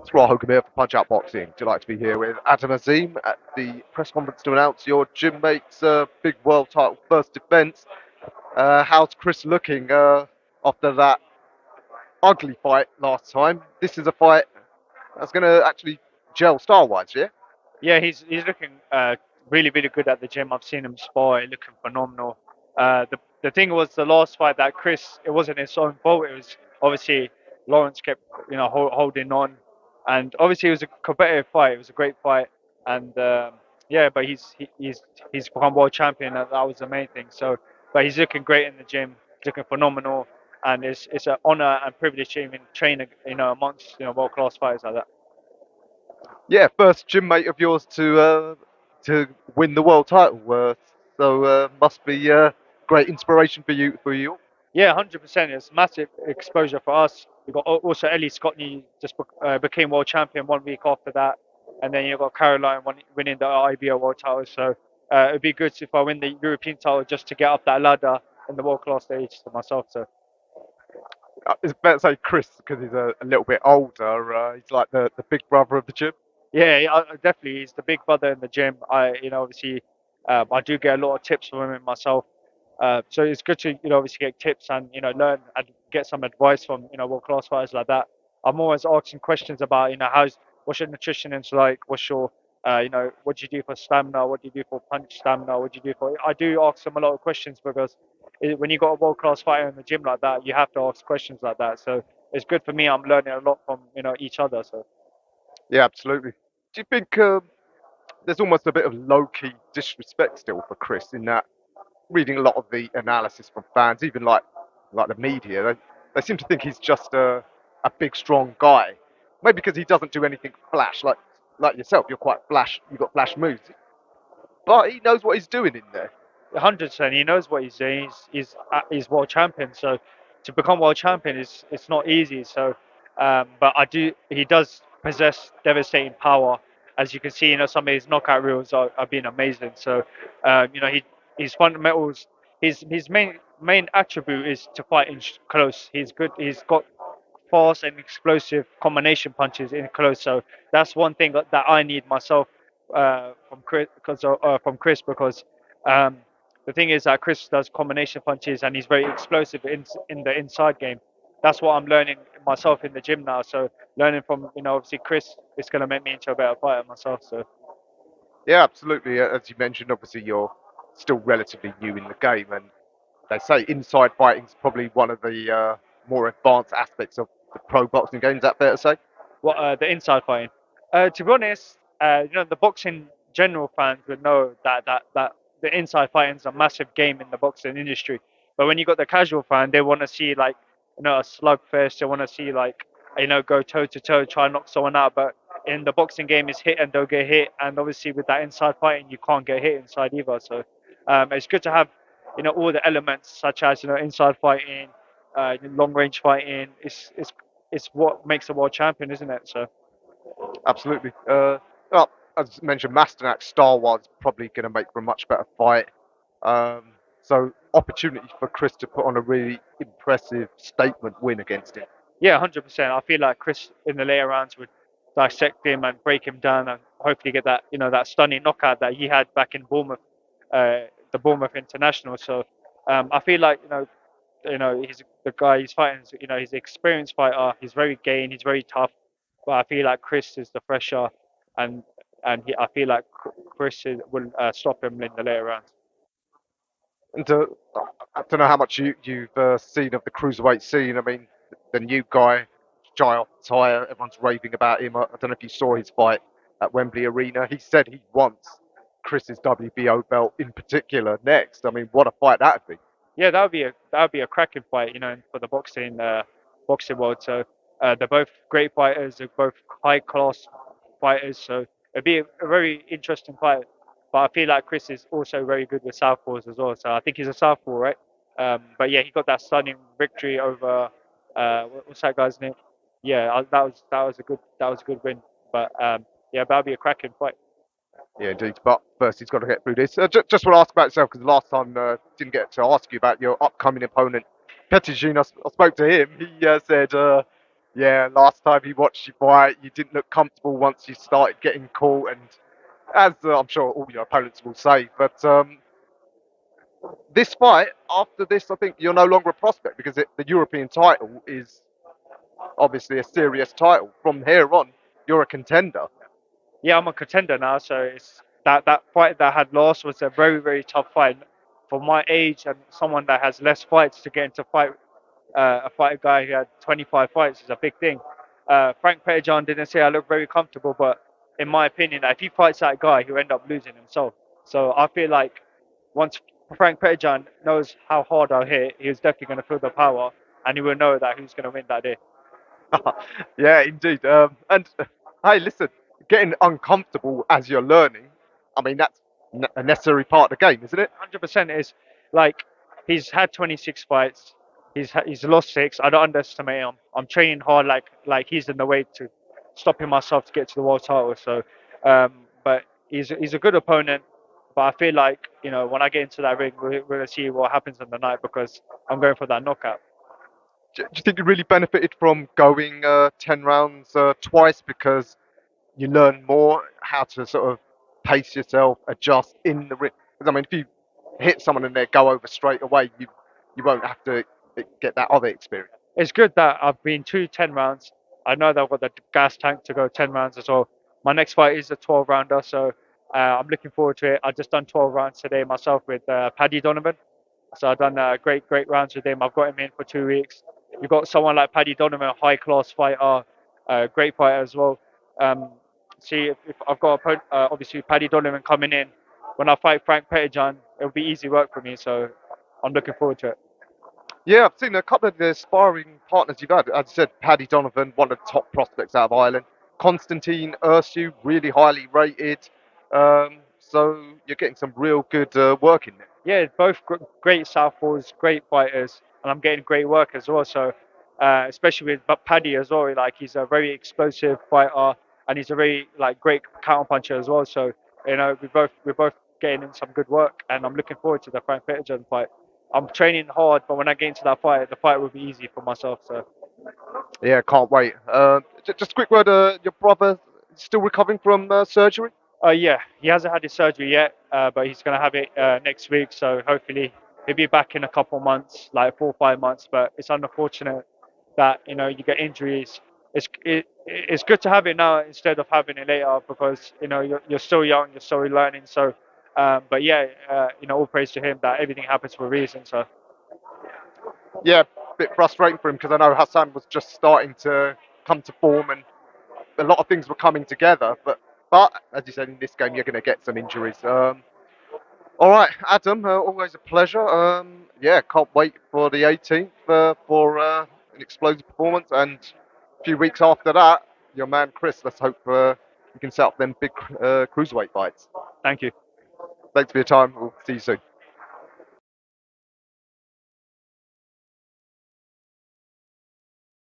It's Raw Hogan here for Punch Out Boxing. Delighted to be here with Adam Azim at the press conference to announce your gym mate's big world title first defence. How's Chris looking after that ugly fight last time? This is a fight that's going to actually gel style-wise, yeah? Yeah, he's looking really good at the gym. I've seen him spar, looking phenomenal. The thing was the last fight that Chris, it wasn't his own fault. It was obviously Lawrence kept holding on, and obviously it was a competitive fight. It was a great fight, and yeah, but he's become world champion. That was the main thing. So, but he's looking great in the gym. He's looking phenomenal, and it's an honor and privilege to even train amongst world class fighters like that. Yeah, first gym mate of yours to win the world title, so must be great inspiration for you. Yeah, 100%. It's massive exposure for us. We got also Ellie Scotney just became world champion 1 week after that, and then you got Caroline winning the IBO world title. So it'd be good if I win the European title just to get up that ladder in the world class stage to myself. So It's better to say Chris because he's a little bit older. He's like the big brother of the gym. yeah, definitely he's the big brother in the gym. Obviously I do get a lot of tips from him myself. So it's good to obviously get tips and learn and get some advice from world class fighters like that. I'm always asking questions about what's your nutrition is like, what's your what do you do for stamina, what do you do for punch stamina, what do you do for. I do ask them a lot of questions because when you got a world class fighter in the gym like that, you have to ask questions like that. So it's good for me. I'm learning a lot from each other. So. Yeah, absolutely. Do you think there's almost a bit of low-key disrespect still for Chris in that reading a lot of the analysis from fans, even like the media, they seem to think he's just a big, strong guy. Maybe because he doesn't do anything flash, like yourself. You're quite flash. You've got flash moves, but he knows what he's doing in there. 100%. He knows what he's doing. He's world champion. So to become world champion is it's not easy. So, but He does possess devastating power. As you can see, some of his knockout reels are being amazing. So, his fundamentals. His main attribute is to fight close. He's good. He's got fast and explosive combination punches in close. So that's one thing that I need myself from Chris because um, the thing is that Chris does combination punches and he's very explosive in the inside game. That's what I'm learning myself in the gym now. So learning from obviously Chris is going to make me into a better fighter myself. So Yeah, absolutely. As you mentioned, obviously you're still relatively new in the game, and they say inside fighting is probably one of the more advanced aspects of the pro boxing game. Is that fair to say? what the inside fighting. To be honest, the boxing general fans would know that the inside fighting is a massive game in the boxing industry. But when you got the casual fan, they want to see like a slugfest. They want to see like go toe to toe, try and knock someone out. But in the boxing game, it's hit and don't get hit. And obviously with that inside fighting, you can't get hit inside either. So it's good to have all the elements such as inside fighting, long range fighting. It's what makes a world champion, isn't it? So Absolutely. Well, as mentioned, Masternak style-wise probably going to make for a much better fight. Um, so opportunity for Chris to put on a really impressive statement win against him. yeah, 100%. I feel like Chris in the later rounds would dissect him and break him down and hopefully get that that stunning knockout that he had back in Bournemouth, the Bournemouth International. So I feel like he's the guy he's fighting. He's an experienced fighter. He's very game. He's very tough. But I feel like Chris is the fresher, and I feel like Chris will stop him in the later rounds. And I don't know how much you've seen of the cruiserweight scene. I mean, the new guy, Jai off the tire, everyone's raving about him. I don't know if you saw his fight at Wembley Arena. He said he wants Chris's WBO belt in particular next. I mean, what a fight that'd be. Yeah, that would be a cracking fight, for the boxing world. So they're both great fighters. They're both high class fighters. So it'd be a very interesting fight. But I feel like Chris is also very good with southpaws as well. So I think he's a southpaw, right? But yeah, he got that stunning victory over what's that guy's name? Yeah, that was a good win. But yeah, that'll be a cracking fight. Yeah, indeed. But first, he's got to get through this. Just want to ask about yourself because last time didn't get to ask you about your upcoming opponent, Pettigene. I spoke to him. He said Yeah, last time you watched you fight, you didn't look comfortable once you started getting caught, and as I'm sure all your opponents will say. But this fight, after this, I think you're no longer a prospect because the European title is obviously a serious title. From here on, you're a contender. Yeah, I'm a contender now, so it's that fight that I had lost was a very very tough fight for my age and someone that has less fights to get into fight. A fight a guy who had 25 fights is a big thing. Frank Petterjohn didn't say I look very comfortable, but in my opinion, if he fights that guy, he'll end up losing himself. So I feel like once Frank Petterjohn knows how hard I hit, he's definitely going to feel the power, and he will know that who's going to win that day. Yeah, indeed. And hey, listen, getting uncomfortable as you're learning, I mean, that's a necessary part of the game, isn't it? 100% is like he's had 26 fights. He's lost six. I don't underestimate him. I'm training hard, like he's in the way to stopping myself to get to the world title. So, but he's a good opponent. But I feel like when I get into that ring, we're gonna see what happens in the night because I'm going for that knockout. Do you think you really benefited from going 10 rounds twice because you learn more how to sort of pace yourself, adjust in the ring? Because I mean, if you hit someone and they go over straight away, you won't have to get that other experience. It's good that I've been to 10 rounds. I know that I've got the gas tank to go 10 rounds as well. My next fight is a 12 rounder, so I'm looking forward to it. I just done 12 rounds today myself with Paddy Donovan. So I've done great rounds with him. I've got him in for 2 weeks. You've got someone like Paddy Donovan, a high class fighter, great fighter as well. Um, see, if I've got obviously Paddy Donovan coming in, when I fight Frank Petterjohn, it'll be easy work for me. So I'm looking forward to it. Yeah, I've seen a couple of the sparring partners you've had. As I said, Paddy Donovan, one of the top prospects out of Ireland. Constantine Ursu, really highly rated. So you're getting some real good work in there. Yeah, both great southpaws, great fighters, and I'm getting great work as well. So, especially with Paddy as well, like he's a very explosive fighter, and he's a very great counter puncher as well. So, we're both getting in some good work, and I'm looking forward to the Frank Petterjohn fight. I'm training hard, but when I get into that fight, the fight will be easy for myself. So, Yeah, can't wait. Just a quick word, your brother still recovering from surgery? yeah, he hasn't had his surgery yet, but he's going to have it next week. So hopefully he'll be back in a couple of months, like 4 or 5 months. But it's unfortunate that you get injuries. It's good to have it now instead of having it later because you're still young, you're still learning. So, but yeah, all praise to him that everything happens for a reason. So Yeah, a bit frustrating for him because I know Hassan was just starting to come to form and a lot of things were coming together. But as you said, in this game, you're going to get some injuries. All right, Adam, always a pleasure. Yeah, can't wait for the 18th for an explosive performance. And a few weeks after that, your man Chris, let's hope you can set up them big cruiserweight fights. thank you. Thanks for your time. We'll see you soon.